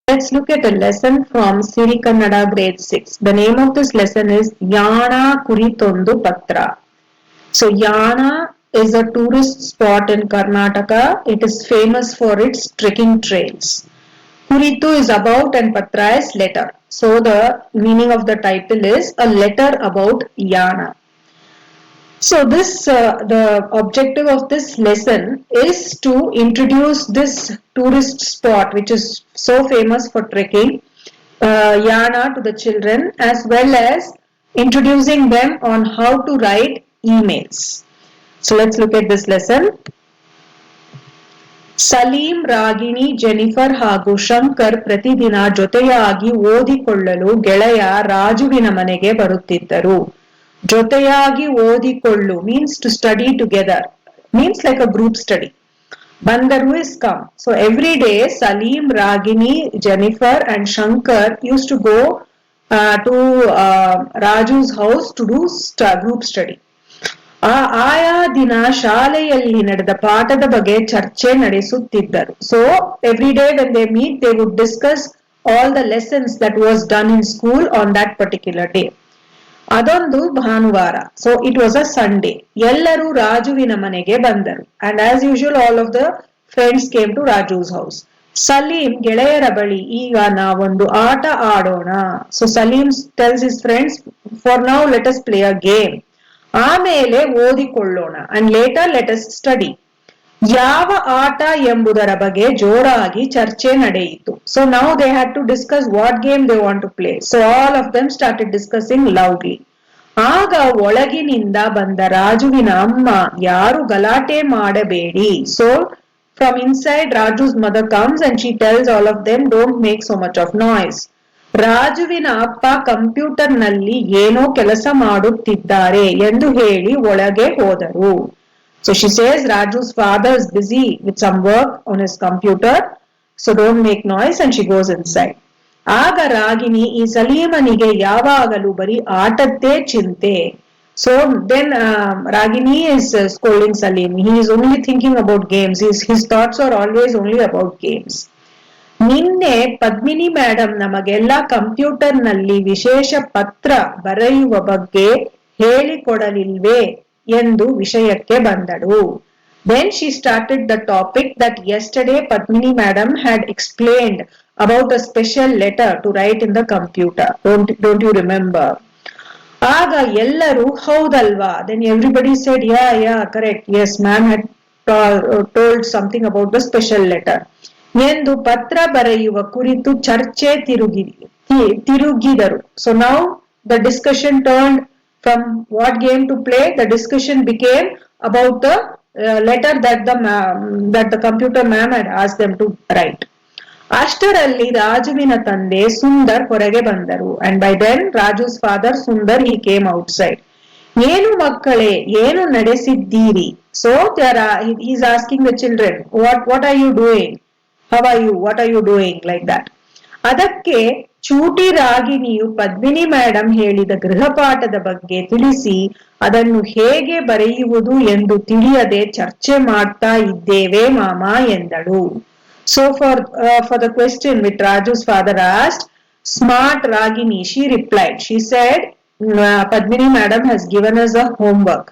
Let's look at a lesson from SIRI Kannada grade 6. The name of this lesson is YANA KURITONDU PATRA. So YANA is a tourist spot in Karnataka. It is famous for its trekking trails. Kuritu is about and Patra is letter. So the meaning of the title is a letter about YANA. So the objective of this lesson is to introduce this tourist spot which is so famous for trekking, YANA, to the children, as well as introducing them on how to write emails. So let's look at this lesson. Salim, Ragini, Jennifer ಹಾಗೂ ಶಂಕರ್ ಪ್ರತಿದಿನ ಜೊತೆಯಾಗಿ ಓದಿಕೊಳ್ಳಲು ಗೆಳೆಯ ರಾಜುವಿನ ಮನೆಗೆ ಬರುತ್ತಿದ್ದರು. ಜೊತೆಯಾಗಿ ಓದಿಕೊಳ್ಳು means to study together, means like a group study. Bandaru is come. So every day Salim, Ragini, Jennifer and Shankar used to go to Raju's house to do group study. ಆಯಾ ದಿನ ಶಾಲೆಯಲ್ಲಿ ನಡೆದ ಪಾಠದ ಬಗ್ಗೆ ಚರ್ಚೆ ನಡೆಸುತ್ತಿದ್ದರು. So every day when they meet they would discuss all the lessons that was done in school on that particular day. ಅದೊಂದು ಭಾನುವಾರ. So it was a Sunday. ಎಲ್ಲರೂ ರಾಜುವಿನ ಮನೆಗೆ ಬಂದರು. And as usual all of the friends came to Raju's house. Salim ಗೆಳೆಯರ ಬಳಿ ಈಗ ನಾವೊಂದು ಆಟ ಆಡೋಣ. So Salim tells his friends, for now let us play a game. ಆಮೇಲೆ ಓದಿಕೊಳ್ಳೋಣ. And later let us study. ಯಾವ ಆಟ ಎಂಬುದರ ಬಗ್ಗೆ ಜೋರಾಗಿ ಚರ್ಚೆ ನಡೆಯಿತು. So now they had to discuss what game they want to play. So all of them started discussing loudly. ಆಗ ಒಳಗಿನಿಂದ ಬಂದ ರಾಜುವಿನ ಅಮ್ಮ, ಯಾರು ಗಲಾಟೆ ಮಾಡಬೇಡಿ. So from inside Raju's mother comes and she tells all of them, don't make so much of noise. ರಾಜುವಿನ ಅಪ್ಪ computer ನಲ್ಲಿ ಏನೋ ಕೆಲಸ ಮಾಡುತ್ತಿದ್ದಾರೆ ಎಂದು ಹೇಳಿ ಒಳಗೆ ಹೋದರು. So she says Raju's father is busy with some work on his computer, so don't make noise, and she goes inside. ಆಗ ರಾಗಿಣಿ, ಈ ಸಲೀಮನಿಗೆ ಯಾವಾಗಲೂ ಬರೀ ಆಟದ್ದೇ ಚಿಂತೆ. So then Ragini is scolding Salim. He is only thinking about games. His thoughts are always only about games. ನಿನ್ನೆ Padmini madam ನಮಗೆಲ್ಲ computer ನಲ್ಲಿ ವಿಶೇಷ ಪತ್ರ ಬರೆಯುವ ಬಗ್ಗೆ ಹೇಳಿಕೊಡಲಿಲ್ವೇ ಎಂದು ವಿಷಯಕ್ಕೆ ಬಂದಳು. Then she started the topic that yesterday Padmini madam had explained about a special letter to write in the computer. Don't you remember? ಆಗ ಎಲ್ಲರೂ ಹೌದಲ್ವಾ? Then everybody said, yeah, correct. Yes, ma'am had told something about the special letter. ಎಂದು ಪತ್ರ ಬರೆಯುವ ಕುರಿತು ಚರ್ಚೆ ತಿರುಗಿದರು. So now the discussion turned from what game to play. The discussion became about the letter that the computer ma'am had asked them to write. ಅಷ್ಟರಲ್ಲಿ ರಾಜುವಿನ ತಂದೆ ಸುಂದರ್ ಹೊರಗೆ ಬಂದರು. And by then Raju's father Sundar, he came outside. ಏನು ಮಕ್ಕಳೇ, ಏನು ನಡೆಸಿದ್ದೀರಿ? So he's asking the children, what are you doing? How are you? What are you doing? Like that. ಅದಕ್ಕೆ ಚೂಟಿ ರಾಗಿಣಿಯು Padmini madam ಹೇಳಿದ ಗೃಹಪಾಠದ ಬಗ್ಗೆ ತಿಳಿಸಿ ಅದನ್ನು ಹೇಗೆ ಬರೆಯುವುದು ಎಂದು ತಿಳಿಯದೆ ಚರ್ಚೆ ಮಾಡ್ತಾ ಇದ್ದೇವೆ ಮಾಮ ಎಂದಳು. So for the question which Raju's father asked, smart Ragini, she replied. She said, Padmini madam has given us a homework,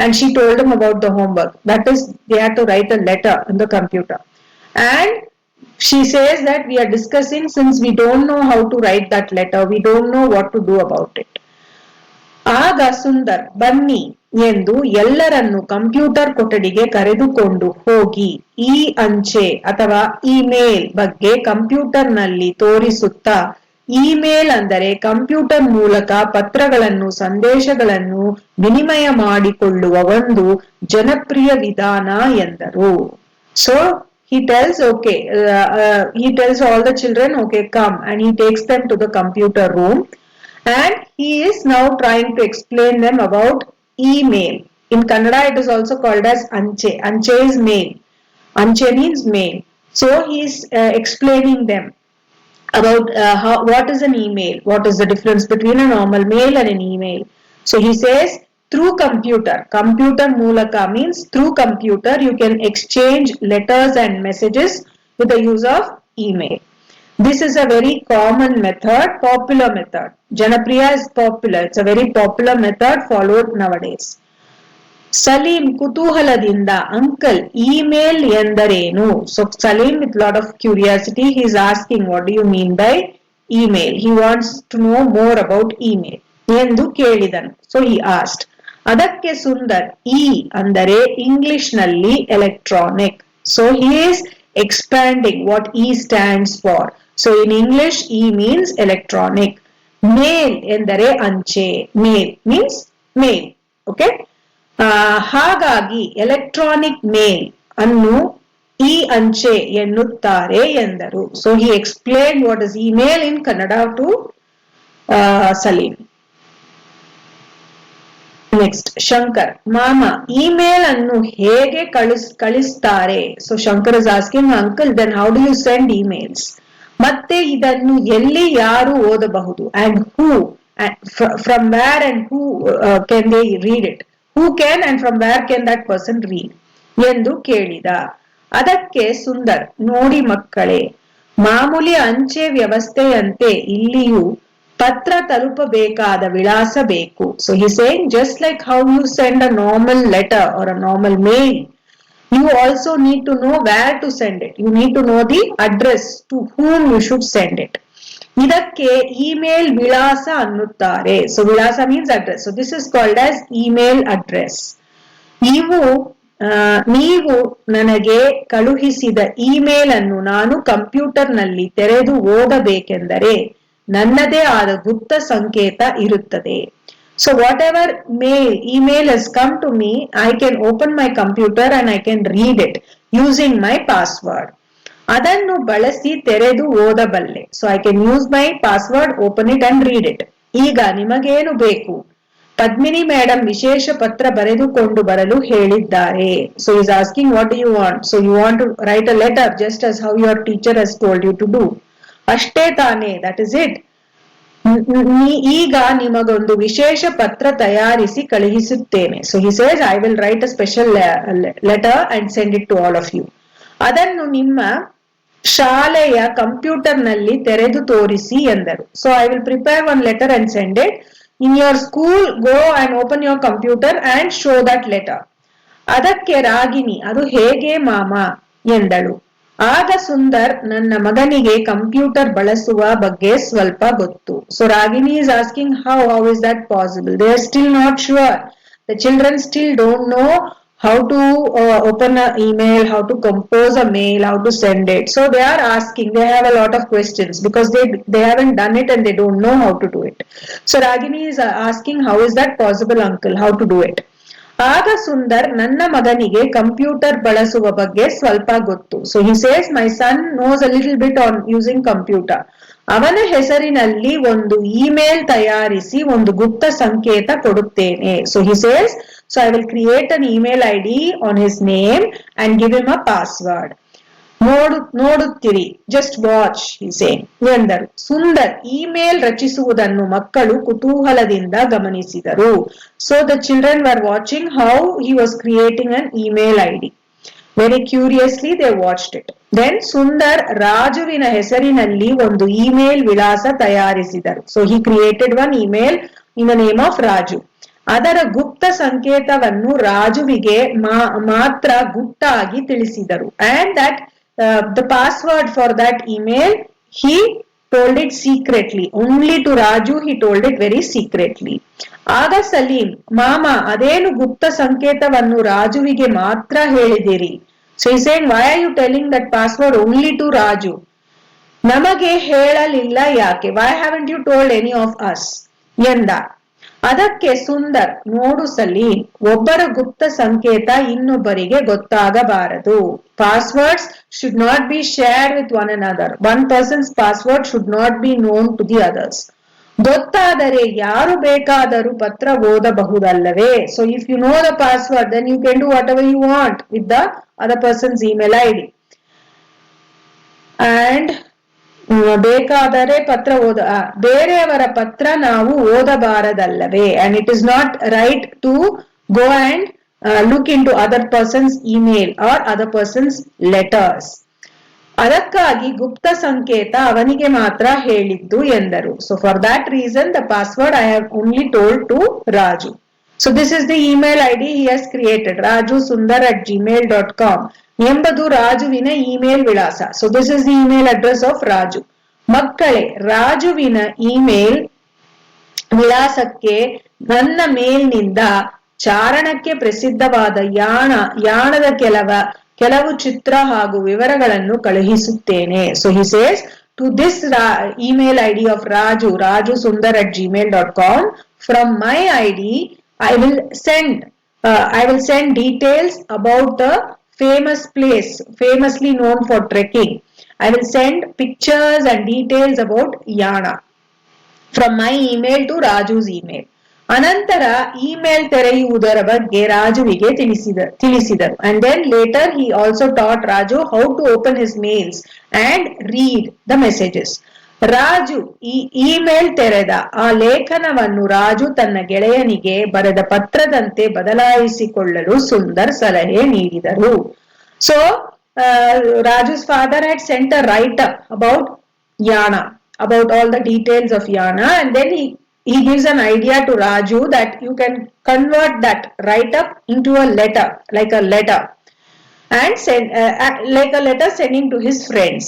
and she told him about the homework. That is, they had to write a letter in the computer. And she says that we are discussing, since we don't know how to write that letter, we don't know what to do about it. ಆಗ ಸುಂದರ್, ಬನ್ನಿ ಎಂದು ಎಲ್ಲರನ್ನು computer ಕೊಠಡಿಗೆ ಕರೆದುಕೊಂಡು ಹೋಗಿ ಈ ಅಂಚೆ ಅಥವಾ ಇಮೇಲ್ ಬಗ್ಗೆ ಕಂಪ್ಯೂಟರ್ ನಲ್ಲಿ ತೋರಿಸುತ್ತಾ, ಇಮೇಲ್ ಅಂದರೆ ಕಂಪ್ಯೂಟರ್ ಮೂಲಕ ಪತ್ರಗಳನ್ನು ಸಂದೇಶಗಳನ್ನು ವಿನಿಮಯ ಮಾಡಿಕೊಳ್ಳುವ ಒಂದು ಜನಪ್ರಿಯ ವಿಧಾನ ಎಂದರು. So he tells he tells all the children, okay, come, and he takes them to the computer room, and he is now trying to explain them about email. In Kannada it is also called as anche. Anche is mail. Anche means mail. So he is explaining them about what is an email, what is the difference between a normal mail and an email. So he says, through computer mulaka means through computer you can exchange letters and messages with the use of email. This is a very common method, popular method. Janapriya is popular. It's a very popular method followed nowadays. Salim ಕುತೂಹಲದಿಂದ uncle email ಎಂದರೇನು? So Salim with lot of curiosity he is asking what do you mean by email? He wants to know more about email. ಎಂದು ಕೇಳಿದನು. So he asked. ಅದಕ್ಕೆ Sundar E ಅಂದರೆ English ನಲ್ಲಿ electronic. So he is expanding what E stands for. So in English E means electronic. Mail ಎಂದರೆ ಅಂಚೆ. Mail means mail. Okay. ಹಾಗಾಗಿ electronic mail ಅನ್ನು ಈ ಅಂಚೆ ಎನ್ನುತ್ತಾರೆ ಎಂದರು. So he explain what is email in Kannada to Salim. Next Shankar ಮಾಮ email ಅನ್ನು ಹೇಗೆ ಕಳಿಸ್ತಾರೆ? So Shankar is asking uncle then how do you send emails? ಮತ್ತೆ ಇದನ್ನು ಎಲ್ಲಿ ಯಾರು ಓದಬಹುದು? And who from where and who can they read it? Who can and from where can that person read? ಎಂದು ಕೇಳಿದ. ಅದಕ್ಕೆ ಸುಂದರ್ ನೋಡಿ ಮಕ್ಕಳೇ, ಮಾಮೂಲಿ ಅಂಚೆ ವ್ಯವಸ್ಥೆಯಂತೆ ಇಲ್ಲಿಯೂ ಪತ್ರ ತಲುಪಬೇಕಾದ ವಿಳಾಸ ಬೇಕು. So he's saying just like how you send a normal letter or a normal mail, you also need to know where to send it. You need to know the address to whom you should send it. ಇದಕ್ಕೆ email ವಿಳಾಸ ಅನ್ನುತ್ತಾರೆ. So ವಿಳಾಸ means address. So this is called as email address. ನೀವು ನನಗೆ ಕಳುಹಿಸಿದ email ಅನ್ನು ನಾನು computer ನಲ್ಲಿ ತೆರೆದು ಓದಬೇಕೆಂದರೆ ನನ್ನದೇ ಆದ ಗುಪ್ತ ಸಂಕೇತ ಇರುತ್ತದೆ. So what ever email has come to me, I can open my computer and I can read it using my password. ಅದನ್ನು ಬಳಸಿ ತೆರೆದು ಓದಬಲ್ಲೆ. So I can use my password, open it and read it. ಈಗ ನಿಮಗೇನು ಬೇಕು? Padmini madam ವಿಶೇಷ ಪತ್ರ ಬರೆದುಕೊಂಡು ಬರಲು ಹೇಳಿದ್ದಾರೆ. So is asking what do you want? So you want to write a letter just as how your teacher has told you to do. ಅಷ್ಟೇ ತಾನೇ? That is it. ಈಗ ನಿಮಗೊಂದು ವಿಶೇಷ ಪತ್ರ ತಯಾರಿಸಿ ಕಳುಹಿಸುತ್ತೇನೆ. So he says I will write a special letter and send it to all of you. ಅದನ್ನು ನಿಮ್ಮ ಶಾಲೆಯ ಕಂಪ್ಯೂಟರ್ ನಲ್ಲಿ ತೆರೆದು ತೋರಿಸಿ ಎಂದರು. So I will prepare one letter and send it. In your school go and open your computer and show that letter. ಅದಕ್ಕೆ ರಾಗಿಣಿ ಅದು ಹೇಗೆ ಮಾಮ ಎಂದಳು. ಆಗ ಸುಂದರ್ ನನ್ನ ಮಗನಿಗೆ ಕಂಪ್ಯೂಟರ್ ಬಳಸುವ ಬಗ್ಗೆ ಸ್ವಲ್ಪ ಗೊತ್ತು. So Ragini is asking how is that possible? They are still not sure. The children still don't know how to open an email, how to compose a mail, how to send it. So they are asking, they have a lot of questions because they haven't done it and they don't know how to do it. So Ragini is asking, how is that possible uncle? How to do it? ಆಗ ಸುಂದರ್ ನನ್ನ ಮಗನಿಗೆ computer ಬಳಸುವ ಬಗ್ಗೆ ಸ್ವಲ್ಪ ಗೊತ್ತು. So he says my son knows a little bit on using computer. ಅವನ ಹೆಸರಿನಲ್ಲಿ ಒಂದು ಇಮೇಲ್ ತಯಾರಿಸಿ ಒಂದು ಗುಪ್ತ ಸಂಕೇತ ಕೊಡುತ್ತೇನೆ. So he says so I will create an email ID on his name and give him a password. ನೋಡುತ್ತಿರಿ, just watch ಎಂದರು. ಸುಂದರ್ ಇಮೇಲ್ ರಚಿಸುವುದನ್ನು ಮಕ್ಕಳು ಕುತೂಹಲದಿಂದ ಗಮನಿಸಿದರು. So the children were watching how he was creating an email ID. Very curiously they watched it. Then Sundar ರಾಜುವಿನ ಹೆಸರಿನಲ್ಲಿ ಒಂದು email ವಿಳಾಸ ತಯಾರಿಸಿದರು. So he created one email in the name of Raju. ಅದರ ಗುಪ್ತ ಸಂಕೇತವನ್ನು ರಾಜುವಿಗೆ ಮಾತ್ರ ಗುಟ್ಟಾಗಿ ತಿಳಿಸಿದರು. And that the password for that email he told it secretly. Only to Raju he told it very secretly. ಆಗ ಸಲೀಂ ಮಾಮ ಅದೇನು ಗುಪ್ತ ಸಂಕೇತವನ್ನು ರಾಜುವಿಗೆ ಮಾತ್ರ ಹೇಳಿದಿರಿ? So he's saying, why are you telling that password only to Raju? ನಮಗೆ ಹೇಳಲಿಲ್ಲ ಯಾಕೆ? Why haven't you told any of us? ಎಂದ. ಅದಕ್ಕೆ ಸುಂದರ್ ನೋಡು ಸಲೀಂ, ಒಬ್ಬರ ಗುಪ್ತ ಸಂಕೇತ ಇನ್ನೊಬ್ಬರಿಗೆ ಗೊತ್ತಾಗಬಾರದು. Passwords should not be shared with one another. One person's password should not be known to the others. ಗೊತ್ತಾದರೆ ಯಾರು ಬೇಕಾದರೂ ಪತ್ರ ಓದಬಹುದಲ್ಲವೇ? So if you know the password, then you can do whatever you want with the other person's email ID. And ಬೇಕಾದರೆ ಪತ್ರ ಬೇರೆಯವರ ಪತ್ರ ನಾವು ಓದಬಾರದಲ್ಲವೇ? And it is not right to go and look into other person's email or other person's letters. ಅದಕ್ಕಾಗಿ ಗುಪ್ತ ಸಂಕೇತ ಅವನಿಗೆ ಮಾತ್ರ ಹೇಳಿದ್ದು ಎಂದರು. So for that reason the password I have only told to Raju. So this is the email ID he has created, rajusundar@gmail.com ಎಂಬುದು ರಾಜುವಿನ email ವಿಳಾಸ. So this is the email address of Raju. ಮಕ್ಕಳೇ, ರಾಜುವಿನ email ವಿಳಾಸಕ್ಕೆ ನನ್ನ ಮೇಲ್ನಿಂದ ಚಾರಣಕ್ಕೆ ಪ್ರಸಿದ್ಧವಾದ ಯಾಣದ ಕೆಲವು ಚಿತ್ರ ಹಾಗೂ ವಿವರಗಳನ್ನು ಕಳುಹಿಸುತ್ತೇನೆ. So he says to this email ID of rajusundar@gmail.com, from my ID I will send details about the famous place famously known for trekking. I will send pictures and details about Yana from my email to Raju's email. ಅನಂತರ email ತೆರೆಯುವುದರ ಬಗ್ಗೆ ರಾಜುವಿಗೆ ತಿಳಿಸಿದರು. And then later he also taught Raju how to open his mails and read the messages. Raju ಈ email ತೆರೆದ ಆ ಲೇಖನವನ್ನು ರಾಜು ತನ್ನ ಗೆಳೆಯನಿಗೆ ಬರೆದ ಪತ್ರದಂತೆ ಬದಲಾಯಿಸಿಕೊಳ್ಳಲು ಸುಂದರ್ ಸಲಹೆ ನೀಡಿದರು. So Raju's father had sent a write-up about Yana, about all the details of Yana, and then he gives an idea to Raju that you can convert that write-up into a letter, like a letter, and send like a letter sending to his friends.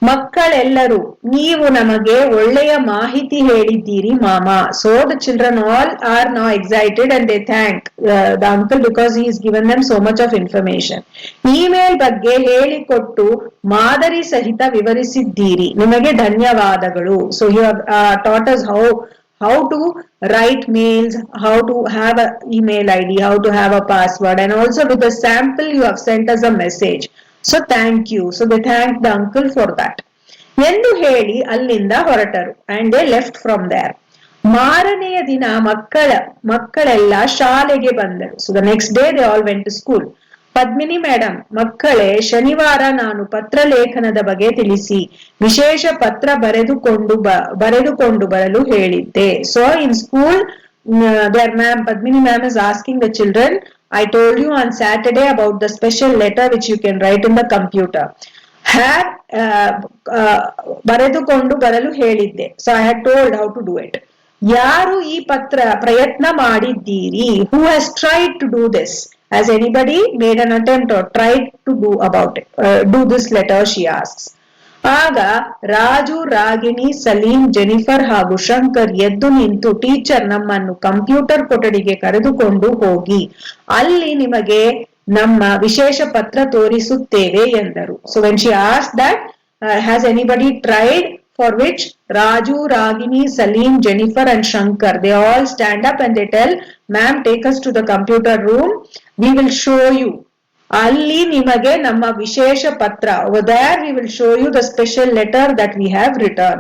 ಮಕ್ಕಳೆಲ್ಲರೂ, ನೀವು ನಮಗೆ ಒಳ್ಳೆಯ ಮಾಹಿತಿ ಹೇಳಿದ್ದೀರಿ ಮಾಮ. So the children all are now excited and they thank the uncle because he has given them so much of information. Email ಬಗ್ಗೆ ಹೇಳಿಕೊಟ್ಟು ಮಾದರಿ ಸಹಿತ ವಿವರಿಸಿದ್ದೀರಿ, ನಿಮಗೆ ಧನ್ಯವಾದಗಳು. So you have taught us how to write mails, how to have an email ID, how to have a password, and also with a sample you have sent us a message. So thank you. So they thanked the uncle for that. ಎಂದು ಹೇಳಿ ಅಲ್ಲಿಂದ ಹೊರಟರು. And they left from there. ಮಾರನೆಯ ದಿನ ಮಕ್ಕಳೆಲ್ಲ ಶಾಲೆಗೆ ಬಂದರು. So the next day they all went to school. Padmini madam, ಮಕ್ಕಳೇ, ಶನಿವಾರ ನಾನು ಪತ್ರ ಲೇಖನದ ಬಗ್ಗೆ ತಿಳಿಸಿ ವಿಶೇಷ ಪತ್ರ ಬರೆದುಕೊಂಡು ಬರಲು ಹೇಳಿದ್ದೆ. So in school their ma'am, Padmini ma'am, is asking the children, I told you on Saturday about the special letter which you can write in the computer. Have ಬರೆದುಕೊಂಡು ಬರಲು ಹೇಳಿದ್ದೆ. So I had told how to do it. ಯಾರು ಈ ಪ್ರಯತ್ನ ಮಾಡಿದ್ದೀರಿ? Who has tried to do this? Has anybody made an attempt or tried to do this letter? She asks. ಆಗ Raju, Ragini, Salim, Jennifer ಹಾಗೂ ಶಂಕರ್ ಎದ್ದು ನಿಂತು, ಟೀಚರ್, ನಮ್ಮನ್ನು ಕಂಪ್ಯೂಟರ್ ಕೊಠಡಿಗೆ ಕರೆದುಕೊಂಡು ಹೋಗಿ ಅಲ್ಲಿ ನಿಮಗೆ ನಮ್ಮ ವಿಶೇಷ ಪತ್ರ ತೋರಿಸುತ್ತೇವೆ ಎಂದರು. So when she asked that, has anybody tried, for which Raju, Ragini, Salim, Jennifer and Shankar, they all stand up and they tell, ma'am, take us to the computer room, we will show you. ಅಲ್ಲಿ ನಿಮಗೆ ನಮ್ಮ ವಿಶೇಷ ಪತ್ರ, over there we will show you the special letter that we have written.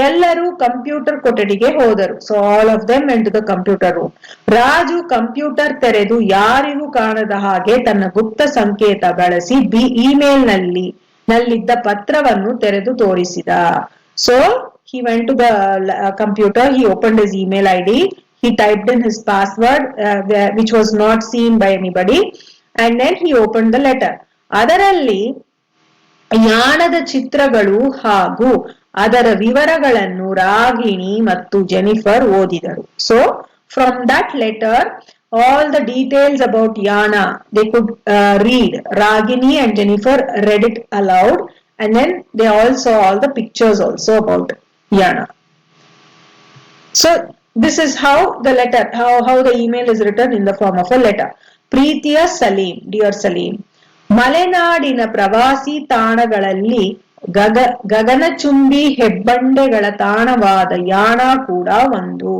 ಎಲ್ಲರೂ computer ಕೊಠಡಿಗೆ ಹೋದರು. So all of them went to the computer room. Raju computer ತೆರೆದು ಯಾರಿಗೂ ಕಾಣದ ಹಾಗೆ ತನ್ನ ಗುಪ್ತ ಸಂಕೇತ ಬಳಸಿ ಇಮೇಲ್ ನಲ್ಲಿದ್ದ ಪತ್ರವನ್ನು ತೆರೆದು ತೋರಿಸಿದ. So he went to the computer, he opened his email ID, he typed in his password which was not seen by anybody, and then he opened the letter. ಅದರಲ್ಲಿ ಯಾಣದ ಚಿತ್ರಗಳು ಹಾಗೂ ಅದರ ವಿವರಗಳನ್ನು ರಾಗಿಣಿ ಮತ್ತು ಜೆನಿಫರ್ ಓದಿದರು. So from that letter all the details about Yana they could read. Ragini and Jennifer read it aloud, and then they all saw all the pictures also about Yana. So this is how the letter, how the email is written in the form of a letter. ಪ್ರೀತಿಯ Salim, dear Salim, ಮಲೆನಾಡಿನ ಪ್ರವಾಸಿ ತಾಣಗಳಲ್ಲಿ ಗಗನಚುಂಬಿ ಹೆಬ್ಬಂಡೆಗಳ ತಾಣವಾದ ಯಾಣ ಕೂಡ ಒಂದು.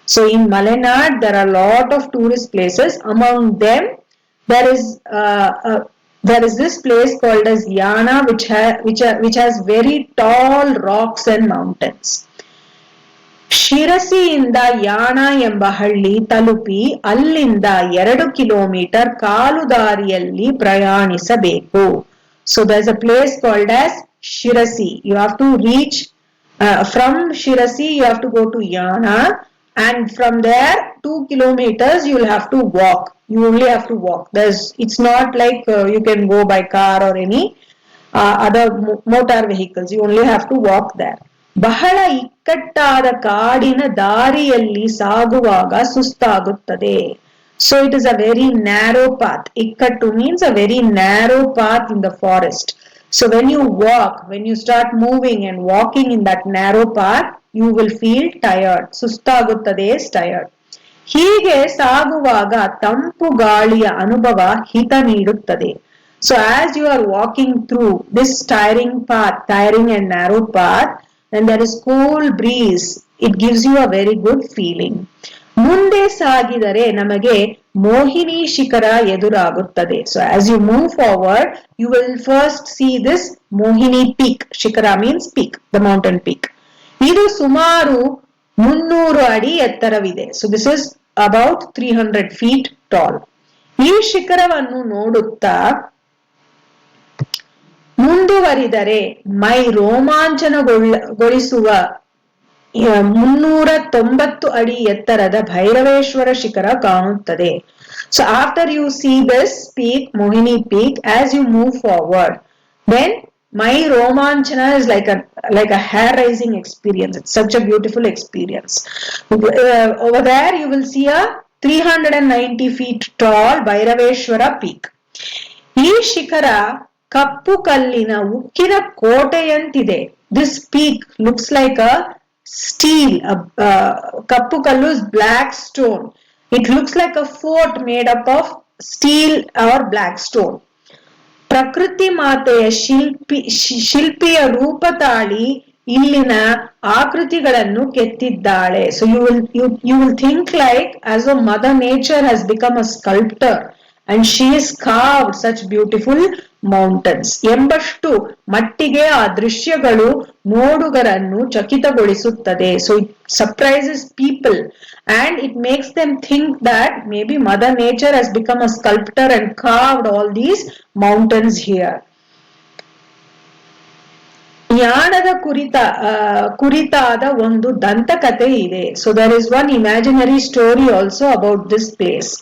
So in Malenad there are a lot of tourist places. Among them there is this place called as Yana which has very tall rocks and mountains. ಶಿರಸಿಯಿಂದ Yana ಎಂಬ ಹಳ್ಳಿ ತಲುಪಿ ಅಲ್ಲಿಂದ 2 kilometre ಕಾಲುದಾರಿಯಲ್ಲಿ ಪ್ರಯಾಣಿಸಬೇಕು. So there's a place called as Shirasi. You have to reach from Shirasi, you have to go to Yana, and from there 2 kilometers you'll have to walk. You only have to walk. It's not like you can go by car or any other motor vehicles. You only have to walk there. ಬಹಳ ಇಕ್ಕಟ್ಟಾದ ಕಾಡಿನ ದಾರಿಯಲ್ಲಿ ಸಾಗುವಾಗ ಸುಸ್ತಾಗುತ್ತದೆ. So it is a very narrow path. Ikkattu means a very narrow path in the forest. So when you walk, when you start moving and walking in that narrow path, you will feel tired. Sustaguttade is tired. ಹೀಗೆ ಸಾಗುವಾಗ ತಂಪು ಗಾಳಿಯ ಅನುಭವ ಹಿತ ನೀಡುತ್ತದೆ. So as you are walking through this tiring path, tiring and narrow path, and there is cool breeze, it gives you a very good feeling. ಮುಂದೆ ಸಾಗಿದರೆ ನಮಗೆ ಮೋಹಿನಿ ಶಿಖರ ಎದುರಾಗುತ್ತದೆ. So as you move forward, you will first see this Mohini peak. Shikara means peak, the mountain peak. ಇದು ಸುಮಾರು 300 ಅಡಿ ಎತ್ತರವಿದೆ. So this is about 300 feet tall. ಈ ಶಿಖರವನ್ನು ನೋಡುತ್ತಾ ಮುಂದುವರಿದರೆ ಮೈ ರೋಮಾಂಚನಗೊಳಿಸುವ 390 ಅಡಿ ಎತ್ತರದ ಭೈರವೇಶ್ವರ ಶಿಖರ ಕಾಣುತ್ತದೆ. So after you see this peak, Mohini peak, as you move forward, then my romanchana is like a hair raising experience. It's such a beautiful experience. Over there you will see a 390 feet tall Bhairaveshwara peak. ಈ ಶಿಖರ ಕಪ್ಪು ಕಲ್ಲಿನ ಉಕ್ಕಿನ ಕೋಟೆಯಂತಿದೆ. This peak looks like a steel. Kappu kallu is black stone. It looks like a fort made up of steel or black stone. ಪ್ರಕೃತಿ ಮಾತೆಯ ಶಿಲ್ಪಿಯ ರೂಪ ತಾಳಿ ಇಲ್ಲಿನ ಆಕೃತಿಗಳನ್ನು ಕೆತ್ತಿದ್ದಾಳೆ. So you will think like as though Mother Nature has become a sculptor and she has carved such beautiful mountains. ಎಂಬಷ್ಟು ಮಟ್ಟಿಗೆ ಆ ದೃಶ್ಯಗಳು ನೋಡುಗರನ್ನು ಚಕಿತಗೊಳಿಸುತ್ತದೆ. So it surprises people and it makes them think that maybe Mother Nature has become a sculptor and carved all these mountains here. ಯಾಣದ ಕುರಿತಾದ ಒಂದು ದಂತಕಥೆ ಇದೆ. So there is one imaginary story also about this place.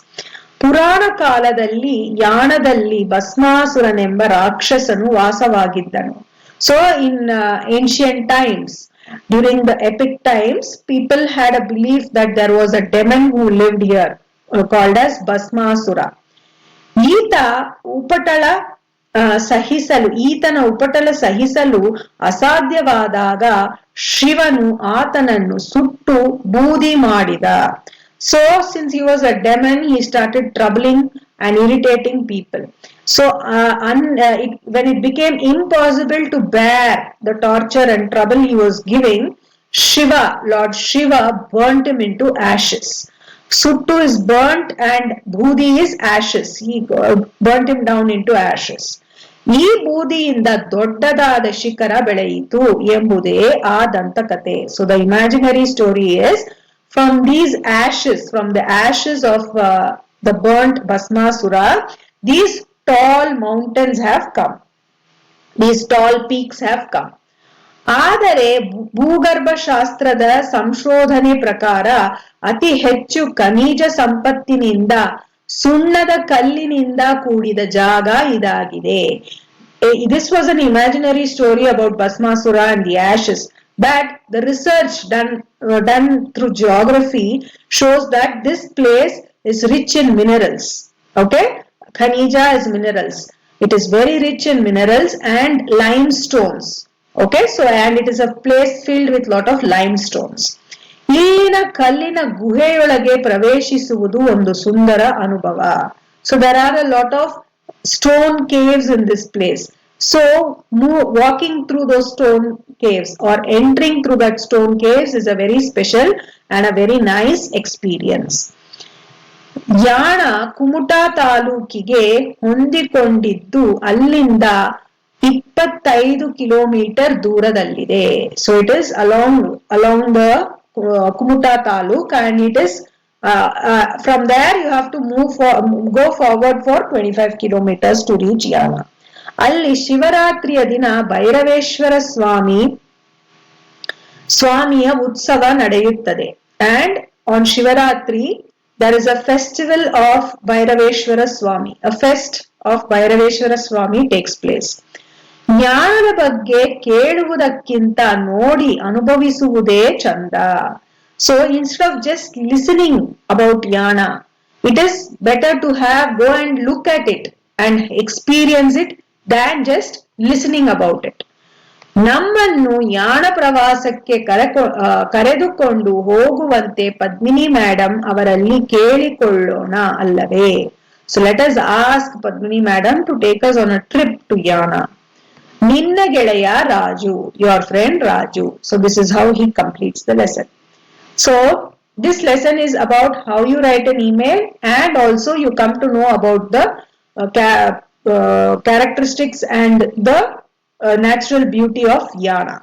ಪುರಾಣ ಕಾಲದಲ್ಲಿ ಯಾಣದಲ್ಲಿ ಭಸ್ಮಾಸುರನೆಂಬ ರಾಕ್ಷಸನು ವಾಸವಾಗಿದ್ದನು. So in ancient times, during the epic times, people had a belief that there was a demon who lived here called as Bhasmasura. ಈತನ ಉಪಟಳ ಸಹಿಸಲು ಅಸಾಧ್ಯವಾದಾಗ ಶಿವನು ಆತನನ್ನು ಸುಟ್ಟು ಬೂದಿ ಮಾಡಿದ. So since he was a demon, he started troubling and irritating people. So when it became impossible to bear the torture and trouble he was giving, Lord Shiva burnt him into ashes. Suttu is burnt and budi is ashes. He burnt him down into ashes. ಈ ಬೂದಿಯಿಂದ ದೊಡ್ಡದಾದ ಶಿಖರ ಬೆಳೆಯಿತು ಎಂಬುದೇ ಆ ದಂತಕಥೆ. So the imaginary story is from these ashes, from the ashes of the burnt Bhasmasura, these tall mountains have come. These tall peaks have come. ಆದರೆ ಭೂಗರ್ಭಶಾಸ್ತ್ರದ ಸಂಶೋಧನೆ ಪ್ರಕಾರ ಅತಿ ಹೆಚ್ಚು ಖನಿಜ ಸಂಪತ್ತಿನಿಂದ ಸುಣ್ಣದ ಕಲ್ಲಿನಿಂದ ಕೂಡಿದ ಜಾಗ ಇದಾಗಿದೆ. This was an imaginary story about Bhasmasura and the ashes. But the research done through geography shows that this place is rich in minerals. Okay, Khanija is minerals. It is very rich in minerals and limestones. Okay, so and it is a place filled with lot of limestones. ಇಲ್ಲಿನ ಕಲ್ಲಿನ ಗುಹೆಯೊಳಗೆ ಪ್ರವೇಶಿಸುವುದು ಒಂದು ಸುಂದರ ಅನುಭವ. So there are a lot of stone caves in this place. So walking through those stone caves or entering through that stone caves is a very special and a very nice experience. Yana Kumta ತಾಲೂಕಿಗೆ ಹೊಂದಿಕೊಂಡಿದ್ದು ಅಲ್ಲಿಂದ 25 kilometre ದೂರದಲ್ಲಿದೆ. So it is along the Kumuta Taluk, and it is from there you have to go forward for 25 kilometers to reach Yana. ಅಲ್ಲಿ ಶಿವರಾತ್ರಿಯ ದಿನ ಭೈರವೇಶ್ವರ ಸ್ವಾಮಿಯ ಉತ್ಸವ ನಡೆಯುತ್ತದೆ. And on Shivaratri there is a festival of Bhairaveshwara Swami. A fest of Bhairaveshwara Swami takes place. ಜ್ಞಾನದ ಬಗ್ಗೆ ಕೇಳುವುದಕ್ಕಿಂತ ನೋಡಿ ಅನುಭವಿಸುವುದೇ ಚಂದ. So instead of just listening about yana, it is better to go and look at it and experience it than just listening about it. ನಮ್ಮನ್ನು ಯಾಣ ಪ್ರವಾಸಕ್ಕೆ ಕರೆದುಕೊಂಡು ಹೋಗುವಂತೆ Padmini madam ಅವರಲ್ಲಿ ಕೇಳಿಕೊಳ್ಳೋಣ ಅಲ್ಲವೇ? So let us ask Padmini madam to take us on a trip to Yana. ನಿನ್ನ ಗೆಳೆಯ Raju, your friend Raju. So this is how he completes the lesson. So this lesson is about how you write an email, and also you come to know about the characteristics and the natural beauty of Yana.